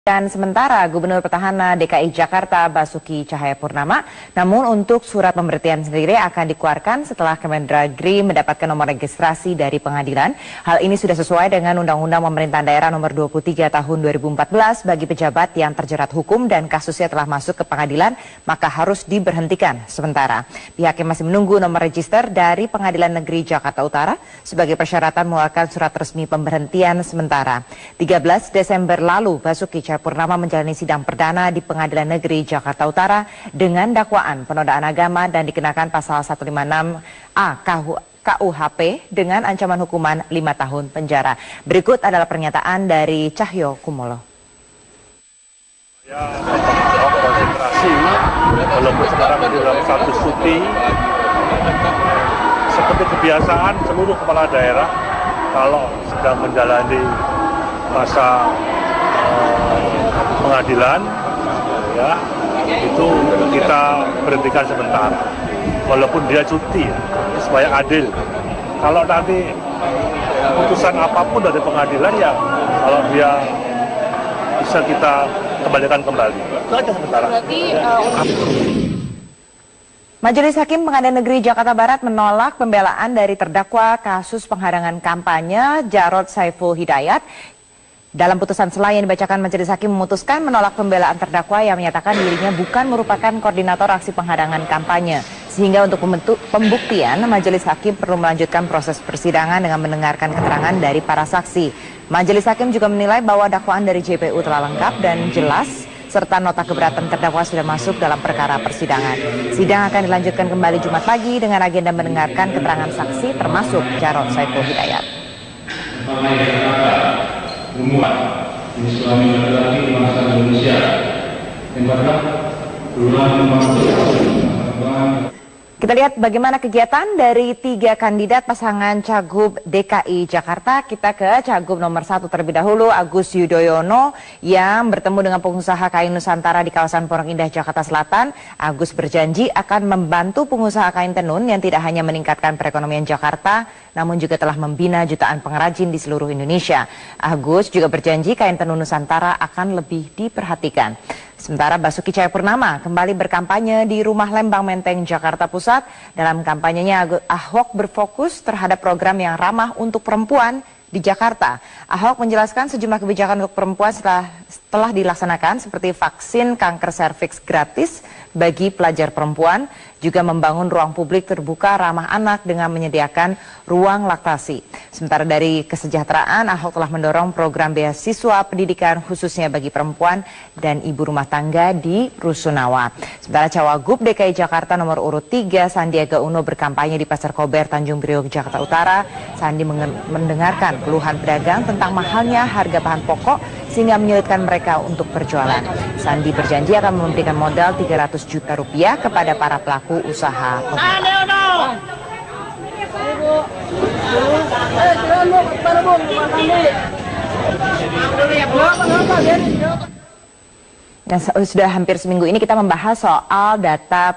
Dan sementara Gubernur Petahana DKI Jakarta Basuki Cahayapurnama, namun untuk surat pemberhentian sendiri akan dikeluarkan setelah Kemendagri mendapatkan nomor registrasi dari pengadilan. Hal ini sudah sesuai dengan Undang-Undang Pemerintahan Daerah Nomor 23 Tahun 2014 bagi pejabat yang terjerat hukum dan kasusnya telah masuk ke pengadilan, maka harus diberhentikan sementara. Pihaknya masih menunggu nomor register dari Pengadilan Negeri Jakarta Utara sebagai persyaratan mengeluarkan surat resmi pemberhentian sementara. 13 Desember lalu, Basuki Cahayapurnama menjalani sidang perdana di Pengadilan Negeri Jakarta Utara dengan dakwaan penodaan agama dan dikenakan pasal 156A KUHP dengan ancaman hukuman 5 tahun penjara. Berikut adalah pernyataan dari Cahyo Kumolo. Ya, konsentrasi, walaupun sekarang dalam status cuti, seperti kebiasaan seluruh kepala daerah kalau sedang menjalani masa pengadilan, ya itu kita berhentikan sebentar, walaupun dia cuti, ya, supaya adil. Kalau nanti putusan apapun dari pengadilan, ya kalau dia bisa kita kembalikan kembali. Itu aja sementara. Majelis Hakim Pengadilan Negeri Jakarta Barat menolak pembelaan dari terdakwa kasus penghadangan kampanye Jarod Saiful Hidayat. Dalam putusan sela yang dibacakan, Majelis Hakim memutuskan menolak pembelaan terdakwa yang menyatakan dirinya bukan merupakan koordinator aksi penghadangan kampanye. Sehingga untuk pembuktian, Majelis Hakim perlu melanjutkan proses persidangan dengan mendengarkan keterangan dari para saksi. Majelis Hakim juga menilai bahwa dakwaan dari JPU telah lengkap dan jelas, serta nota keberatan terdakwa sudah masuk dalam perkara persidangan. Sidang akan dilanjutkan kembali Jumat pagi dengan agenda mendengarkan keterangan saksi termasuk Jarod Saiful Hidayat. Umat Islami laki-laki bangsa Indonesia yang dapat berulang membantu. Kita lihat bagaimana kegiatan dari 3 kandidat pasangan Cagup DKI Jakarta. Kita ke Cagup nomor 1 terlebih dahulu, Agus Yudhoyono yang bertemu dengan pengusaha kain Nusantara di kawasan Pondok Indah, Jakarta Selatan. Agus berjanji akan membantu pengusaha kain tenun yang tidak hanya meningkatkan perekonomian Jakarta, namun juga telah membina jutaan pengrajin di seluruh Indonesia. Agus juga berjanji kain tenun Nusantara akan lebih diperhatikan. Sementara Basuki Cahayapurnama kembali berkampanye di Rumah Lembang Menteng, Jakarta Pusat. Dalam kampanyenya, Ahok berfokus terhadap program yang ramah untuk perempuan di Jakarta. Ahok menjelaskan sejumlah kebijakan untuk perempuan setelah dilaksanakan seperti vaksin kanker serviks gratis bagi pelajar perempuan, juga membangun ruang publik terbuka ramah anak dengan menyediakan ruang laktasi. Sementara dari kesejahteraan, Ahok telah mendorong program beasiswa pendidikan khususnya bagi perempuan dan ibu rumah tangga di Rusunawa. Sementara Cawagup DKI Jakarta nomor urut 3 Sandiaga Uno berkampanye di Pasar Kober, Tanjung Priok, Jakarta Utara. Sandi mendengarkan keluhan pedagang tentang mahalnya harga bahan pokok sehingga menyulitkan mereka untuk berjualan. Sandi berjanji akan memberikan modal 300 juta rupiah kepada para pelaku usaha. Nah, sudah hampir seminggu ini kita membahas soal data